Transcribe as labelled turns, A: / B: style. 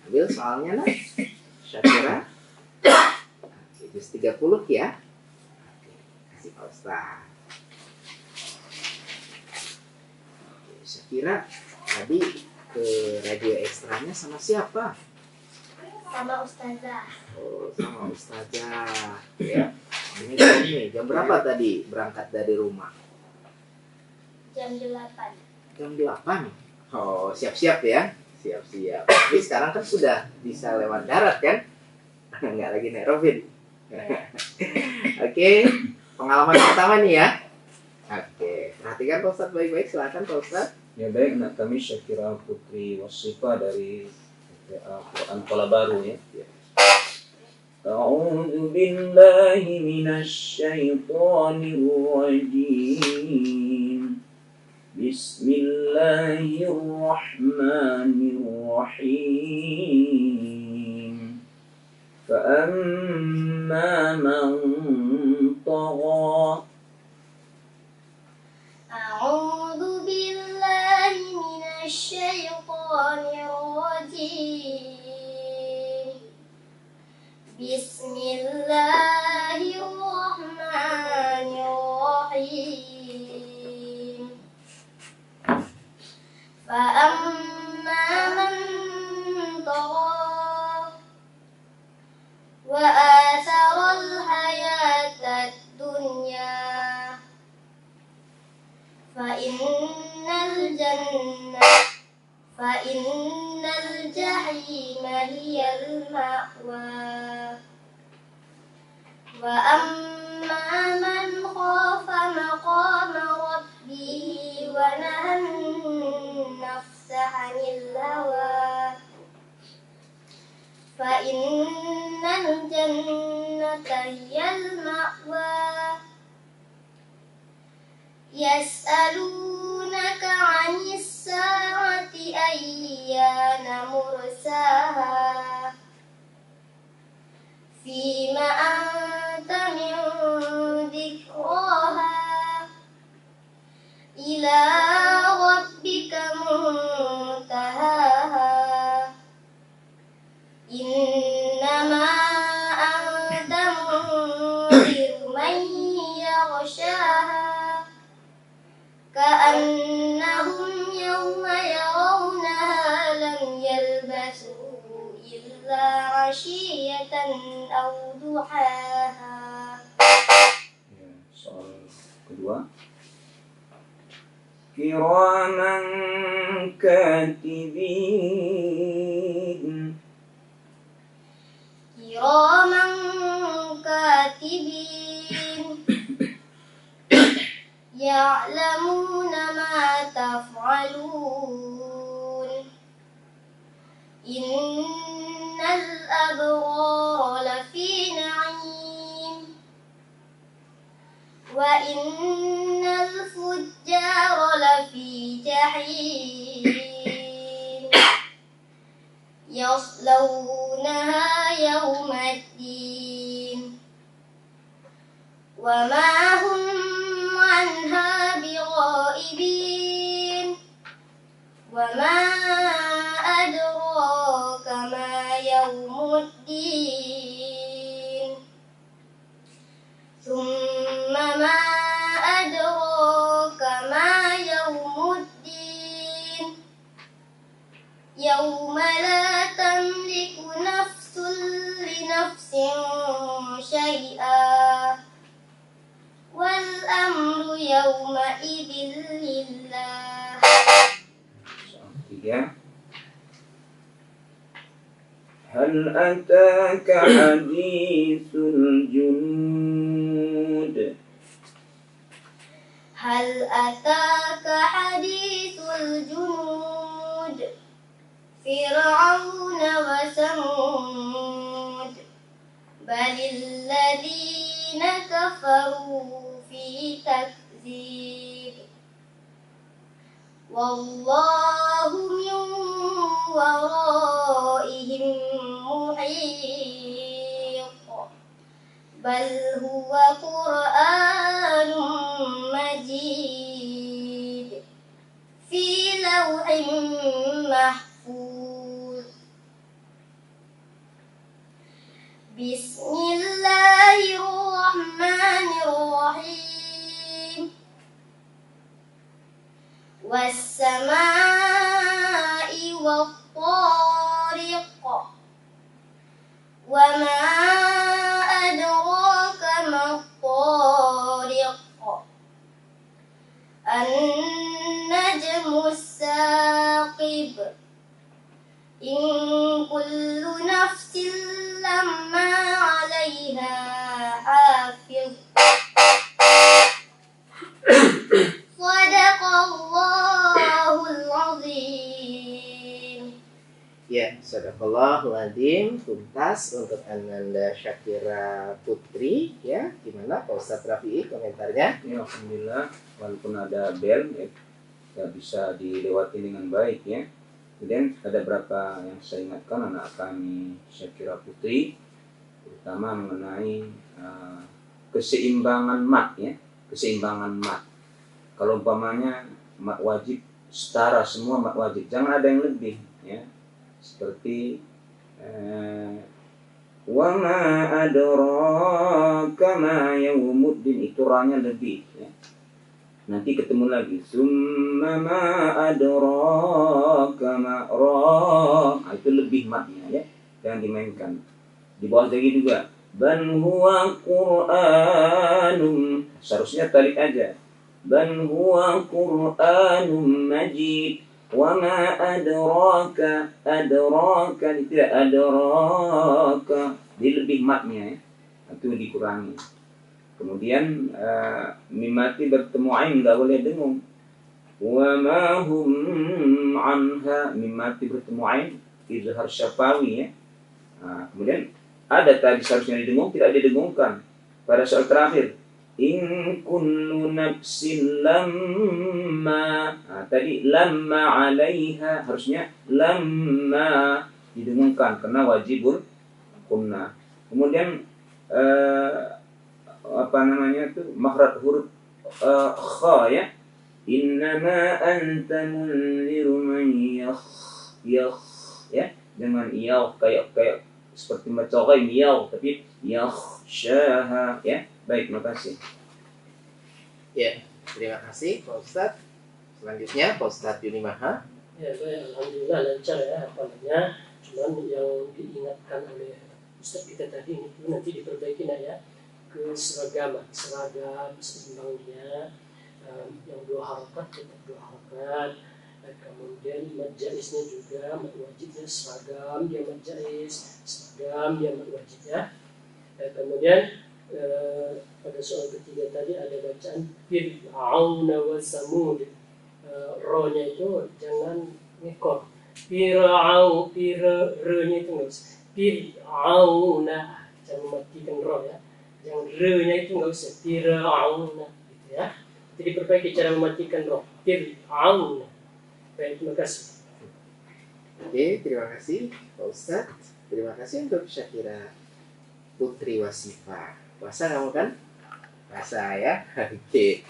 A: Ambil soalnya nak. Syakira. Juz 30 ya. Oke, kasih Pak Ustaz. Oke, Syakira tadi ke radio ekstranya sama siapa?
B: Sama Ustazah.
A: Oh, sama Ustazah. Ya. Ini jam berapa tadi berangkat dari rumah?
B: Jam 8.
A: Jam 8. Oh, siap-siap ya. Siap-siap. Tapi sekarang kan sudah bisa lewat darat kan? Nggak lagi naik robin. Oke, pengalaman pertama nih ya. Oke, perhatikan Pak Ustadz baik-baik. Silakan Pak Ustadz.
C: Ya baik, nak kami Syakira Putri Wasifa dari Quran Pola Baru ya. A'udzu billahi minasy syaithanir rajim. Bismillahirrahmanirrahim. Fa'amma man tagha.
B: A'udzu billahi minasy syaithanir rajim. Bismillahirrahmanirrahim. Fa'amma man tagha wa athara al-hayata ad-dunya Fa'innal jahima hiyal ma'wa. Wa amma man khafa maqama rabbihi wa nahan nafsa 'anil hawa fa'innal jannata hiyal ma'wa. Yas'alunaka 'anis sa'ati ayyana mursaha fima anta min dzikraha ila rabbika muntahaha innama anta munziru man yaghshaha ka'annahum yawma yarawnaha lam yalbasu illa 'ashiyatan aw duhaha.
C: Ya, soal kedua. Kiraman katibin.
B: Kiraman katibin ya'lamuna ma taf'alun. Innal abrara lafi na'im wa innal fujjara lafi jahim yaslawnaha yawmaddin wa ma hum anha bighaibin wa ma adraka ma yawmuddin thumma ma adraka ma yawmuddin yawma la tamliku nafsun li nafsin syai'a wal amru yawma idzin lillah.
C: Soal ketiga. Hal ataka hadithul junud.
B: Hal ataka hadithul junud Fir'auna wa Samud balil ladzina kafaru fi takdzib wallahu min waraihim muhit bal huwa Qur'anun majid fi lawhin mahfuz. Bismillahirrahmanirrahim. Wassama'i wattariq. Wa ma adraka mattariq. An-najmu as-saqib. In kullu nafsin lamma 'alaiha hafiz. Sadaqallahul azim.
A: Ya, sadaqallahul azim. Tuntas untuk Ananda Syakira Putri, ya. Gimana Pak Ustadz Rafi'i komentarnya?
C: Ya, alhamdulillah, walaupun ada bel ya, nggak bisa dilewati dengan baik ya. Kemudian ada beberapa yang saya ingatkan anak kami Syakira Putri, terutama mengenai keseimbangan mat ya, keseimbangan mat. Kalau umpamanya mat wajib setara semua mat wajib, jangan ada yang lebih ya. Seperti wa ma adraka ma yaumuddin, itu ra-nya lebih ya. Nanti ketemu lagi summa ma adraka ma ra, itu lebih matnya ya, jangan dimainkan. Di bawah lagi juga ban huwa qur'anum, seharusnya talik aja, ban huwa qur'anum majid. Wa ma adraka, adraka tidak adraka, di lebih matnya ya, itu dikurangi. Kemudian mimati bertemu ain nggak boleh dengung. Wa ma hum anha, mimati bertemu ain izhar syafawi ya. Kemudian ada tadi seharusnya didengung, tidak didengungkan pada soal terakhir. In kullu nafsin lamma, tadi lamma 'alaiha, harusnya lamma didengungkan karena wajibul kunna. Kemudian apa namanya itu makhraj huruf kha ya, innama anta munziru man yakh ya, dengan yaw kayak seperti macam yaw tapi yakhshaha ya. Baik, terima kasih.
A: Ya, terima kasih Pak Ustadz. Selanjutnya Pak Ustadz Yuni Maha.
D: Ya, baik, alhamdulillah lancar ya apalanya. Cuman yang diingatkan oleh Ustadz kita tadi itu nanti diperbaiki ya. Keseragaman, seragam, seimbangnya, yang 2 harakat tetap 2 harakat, kemudian mad jaiznya juga, mad wajibnya seragam, dia mad jaiz, seragam, dia mad wajib ya. Kemudian pada soal ketiga tadi ada bacaan Fir'aun wa Samud, ro-nya itu jangan ngekor, Fir'aun, re-nya itu nggak usah, Fir'aun, jangan mematikan ro ya. Yang re-nya itu nggak usah, Fir'aun gitu ya. Jadi perbaiki cara mematikan roh, Fir'aun. Baik, terima kasih.
A: Oke, terima kasih Pak Ustadz. Terima kasih untuk Syakira Putri Wasifa. Puasa kamu kan? Puasa ya. Oke.